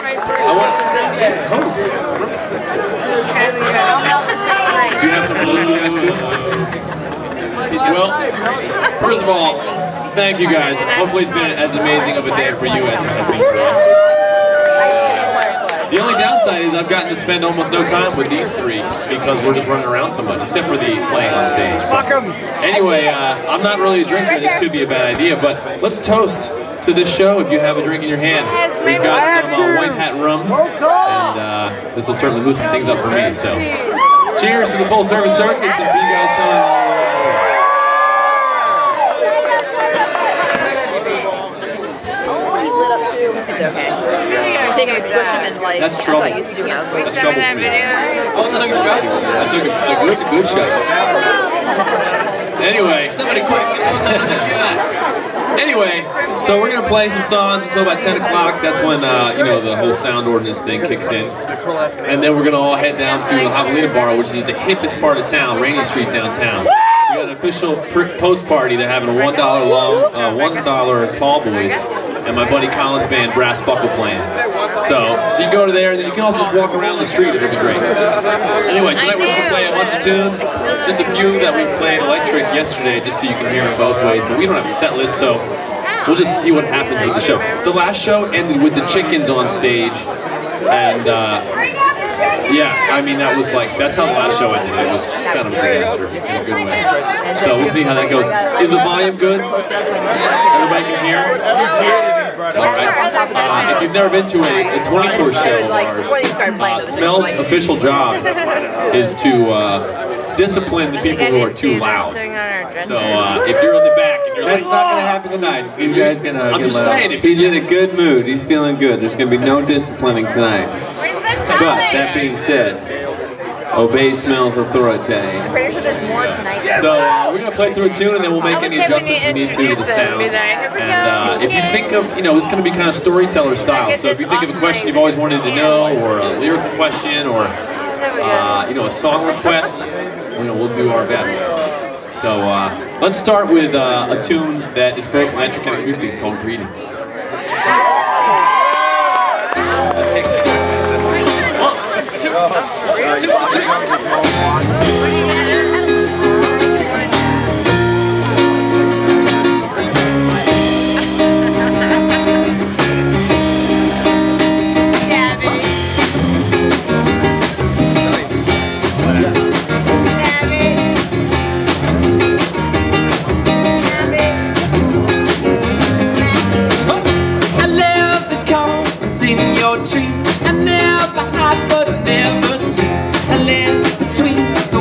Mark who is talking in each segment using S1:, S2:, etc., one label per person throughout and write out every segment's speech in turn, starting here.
S1: Do you have some of those two guys too? Well, first of all, thank you guys. Hopefully it's been as amazing of a day for you as it has been for us. The only downside is I've gotten to spend almost no time with these three because we're just running around so much, except for the playing on stage. But anyway, I'm not really a drinker. This could be a bad idea, but let's toast to this show if you have a drink in your hand. We've got some White Hat rum, and this will certainly loosen things up for me. So, cheers to the full service circus, and for you guys coming.
S2: Okay. I think I push him and like. That's trouble. That's what I used to do when I was
S1: That's trouble for me. Oh, I took a shot. I took a good shot. Anyway, somebody quick, get the shot. Anyway, so we're gonna play some songs until about 10 o'clock. That's when you know, the whole sound ordinance thing kicks in, and then we're gonna all head down to the Javelina Bar, which is the hippest part of town, Rainy Street downtown. We got an official post party. They're having a $1 tall boys. And my buddy Colin's band, Brass Buckle, playing. So you go to there, and then you can also just walk around the street. It'll be great. Anyway, tonight we're going to play a bunch of tunes. Just a few that we played electric yesterday, just so you can hear them both ways. But we don't have a set list, so we'll just see what happens with the show. The last show ended with the chickens on stage, and yeah, I mean that's how the last show ended. It was kind of a disaster in a good way. So we'll see how that goes. Is the volume good? Everybody can hear? Alright. If you've never been to a 20 tour show of ours, Smell's official job is to discipline the people who are too loud. So if you're in the back and you're like,
S3: that's not going to happen tonight. You guys gonna
S1: I'm just saying, if
S3: he's in a good mood, he's feeling good. There's going to be no disciplining tonight. But that being said, obey Smell's authority.
S2: I'm pretty sure there's more tonight.
S1: So we're going to play through a tune and then we'll make any adjustments we need to the sound. And if you think of, you know, it's going to be kind of storyteller style. So if you think of a question you've always wanted to know, or a lyrical question, or you know, a song request, you know, we'll do our best. So let's start with a tune that is both electric and acoustic. It's called Greetings.
S4: I never had, but I've never seen a land between the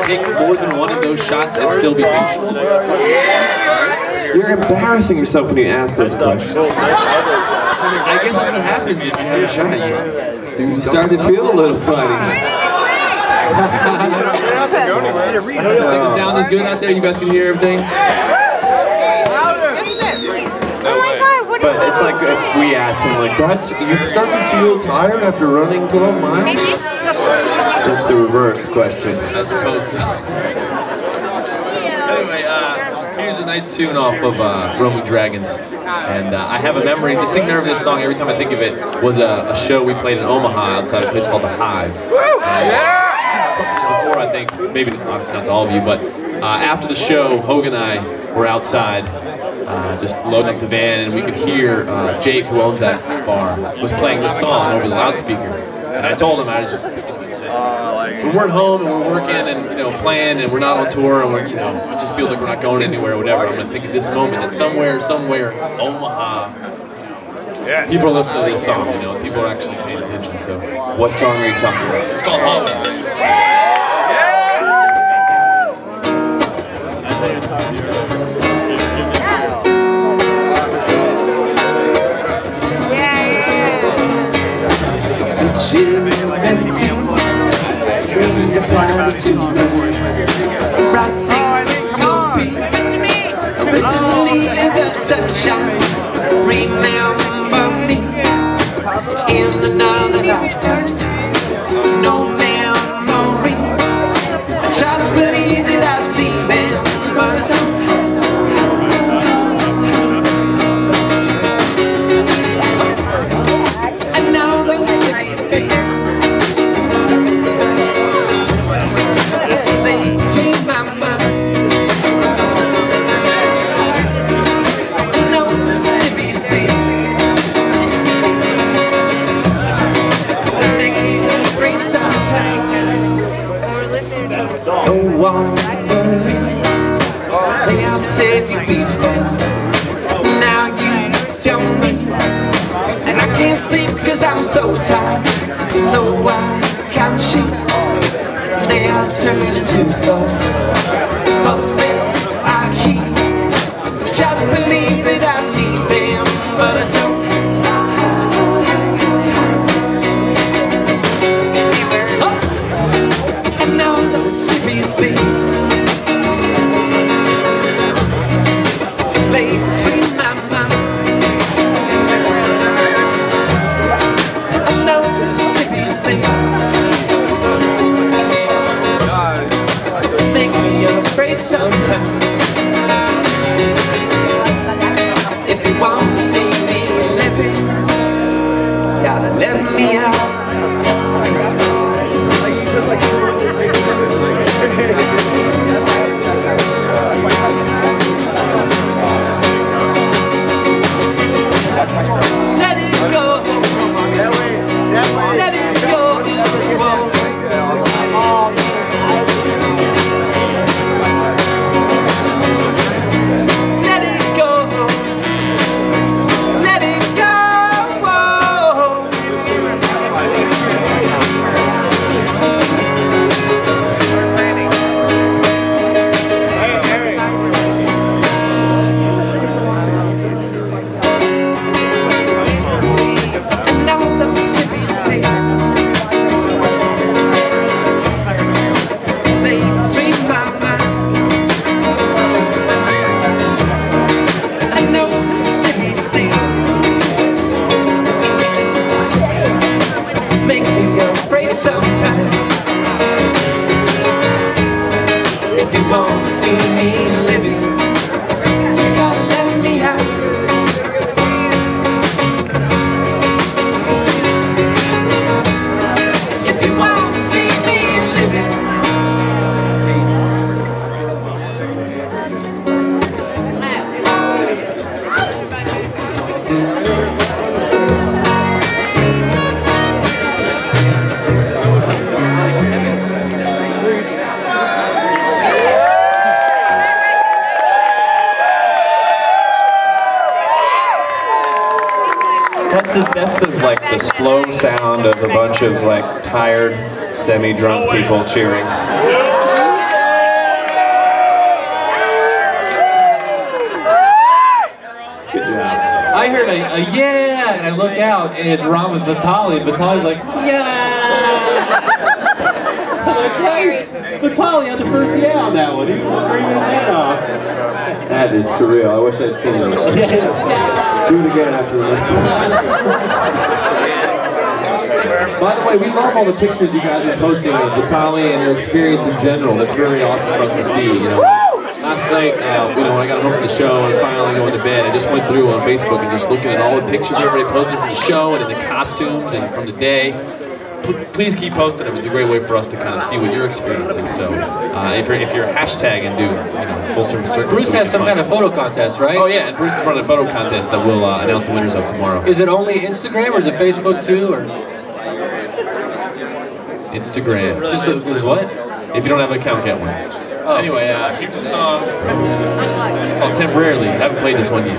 S1: take more than one of those shots and still be functional?
S3: You're embarrassing yourself when you ask those questions.
S1: I guess that's what happens if you have a shot.
S3: You start to feel a little funny.
S1: The sound is good out there. You guys can hear everything.
S3: But it's like if we asked him, like, you start to feel tired after running 12 miles? Just the reverse question.
S1: I suppose so. Anyway, here's a nice tune off of Roaming Dragons. And I have a memory, distinct memory of this song every time I think of it, was a show we played in Omaha outside a place called The Hive. Before, I think, maybe obviously not to all of you, but after the show, Hogan and I were outside just loading up the van, and we could hear Jake, who owns that bar, was playing this song over the loudspeaker. And I told him, we weren't home and we're working and playing and we're not on tour and we're it just feels like we're not going anywhere or whatever. I'm gonna think at this moment that somewhere, Omaha, people are listening to this song. People are actually paying attention. So,
S3: what song are you talking about?
S1: It's called Always.
S4: Originally the sunshine, remember me in another lifetime. No memory. I try to believe that I see them, but I don't. I know those cities there. They all said you'd be fair. Now you don't need. And I can't sleep because I'm so tired. So I count sheep. They all turn into thoughts. Folks say I keep. Try to believe that I need them, but I don't. And now those serious things. Sometimes, if you want to see me living, gotta let me out. Let it go. Let it go.
S3: That's like the slow sound of a bunch of like tired, semi-drunk people cheering.
S5: I heard a yeah, and I look out, and it's Ron with Vitaly. Vitaly's like, yeah! Vitaly had the first yeah on that one. He was screaming his head off.
S3: That is surreal. I wish I'd seen that. Do it again after this.
S1: By the way, we love all the pictures you guys are posting of Vitaly and your experience in general. That's very awesome for us to see. You know, last night, when I got home from the show and finally going to bed, I just went through on Facebook and just looking at all the pictures everybody posted from the show and in the costumes and from the day. Please keep posting them. It's a great way for us to kind of see what you're experiencing. So, if you're hashtagging, do full service circus.
S5: Bruce has some kind of photo contest, right?
S1: Oh yeah, and Bruce is running a photo contest that we'll announce the winners of tomorrow.
S5: Is it only Instagram or is it Facebook too? Or
S1: Instagram.
S5: Just is what?
S1: If you don't have an account, get one. Oh. Anyway, here's a song called Temporarily. I haven't played this one yet.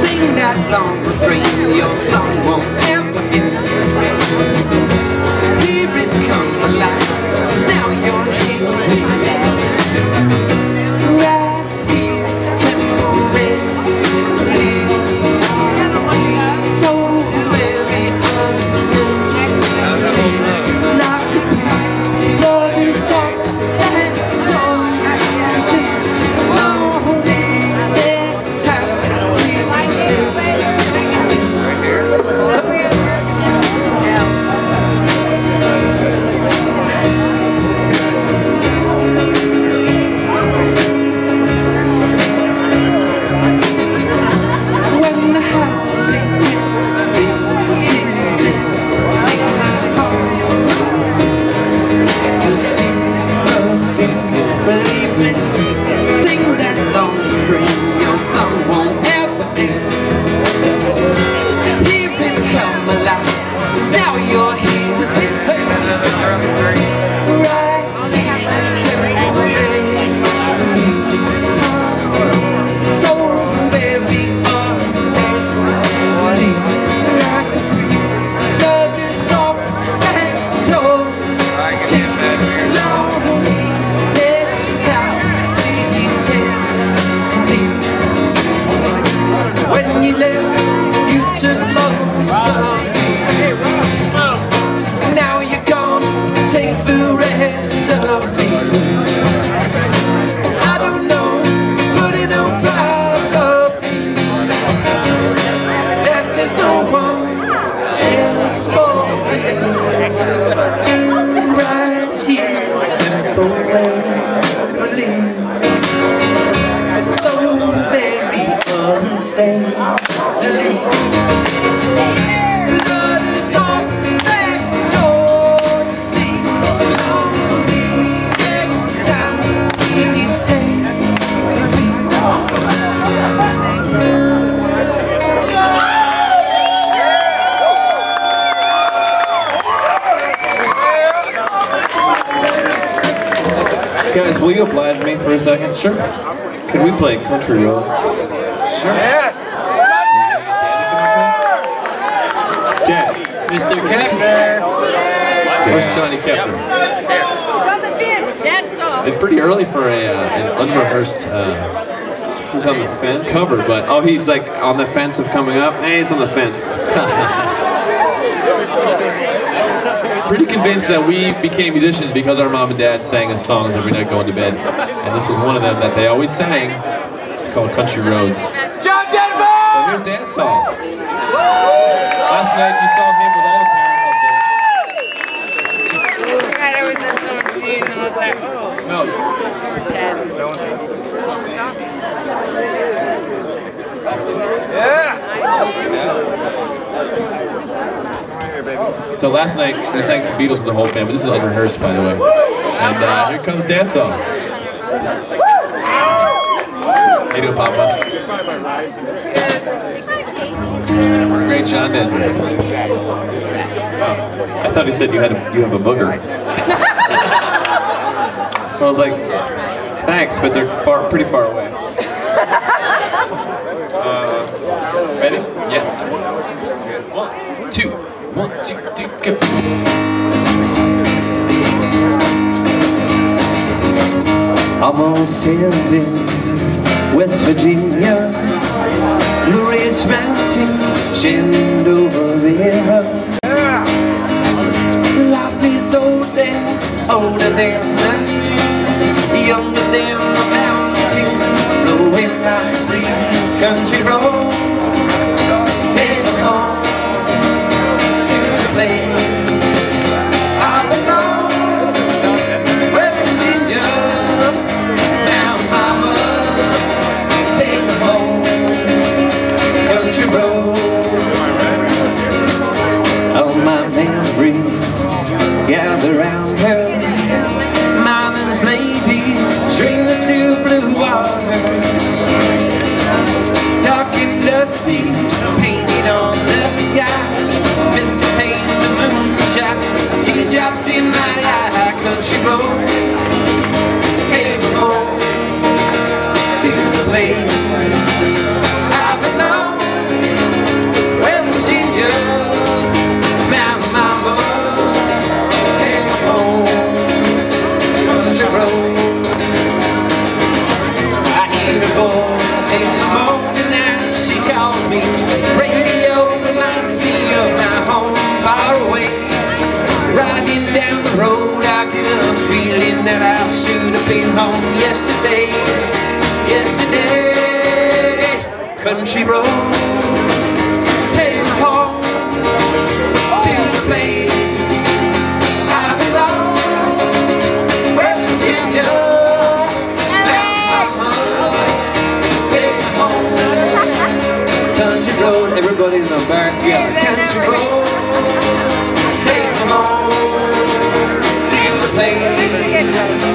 S4: Sing that long refrain, your song won't ever end. Hear it come alive, 'cause now you're here with me. Right here, temporarily. So very understood. Like a love is all that told to see.
S3: Guys, will you oblige me for a second? Sure. Could we play Country Roads? Sure. Yes. Dad.
S5: Mr. Kepner.
S1: Where's Johnny Kepner?
S2: Dadsaw.
S1: It's pretty early for an unrehearsed
S3: He's on the fence?
S1: cover, but
S3: Oh, he's like on the fence of coming up? Hey, he's on the fence.
S1: pretty convinced that we became musicians because our mom and dad sang us songs every night going to bed. And this was one of them that they always sang. It's called Country Roads. So here's Dadsaw. Last night you saw him with all the parents up there.
S2: God, I was in someone's seat and I was like, oh.
S1: Smell it. So last night we sang some Beatles with the whole family. This is unrehearsed, by the way. And here comes Dadsaw. How you doing, Papa? Great John Denver. Oh, I thought he said you have a booger. So I was like, thanks, but they're pretty far away. Ready? Yes. 1, 2, 1, 2, 3, go.
S4: Almost heaven, West Virginia, Blue Ridge Mountain, Shenandoah River. Life is older than the sea, younger than the mountain, blowing like breeze, country road. Take them home to the place. I belong, West Virginia. Now, mama, take them home, country road. Oh, my memories gather round her. Mountains maybe streaming to blue water. Dark and dusty, painted on the sky. Misty taste of moonshine, teardrops in my eye. Country road, take me home to the place I belong. West Virginia, Mount Mama, take me home, country road. I hear the voice in the morning now, she called me. Radio reminds me of my home far away. Riding down the road, I get a feeling that I should have been home yesterday. Yesterday, country road, take me home to the place I belong. West Virginia, Mama, take me home. Country road, everybody's in the backyard. Country road, take me home to the place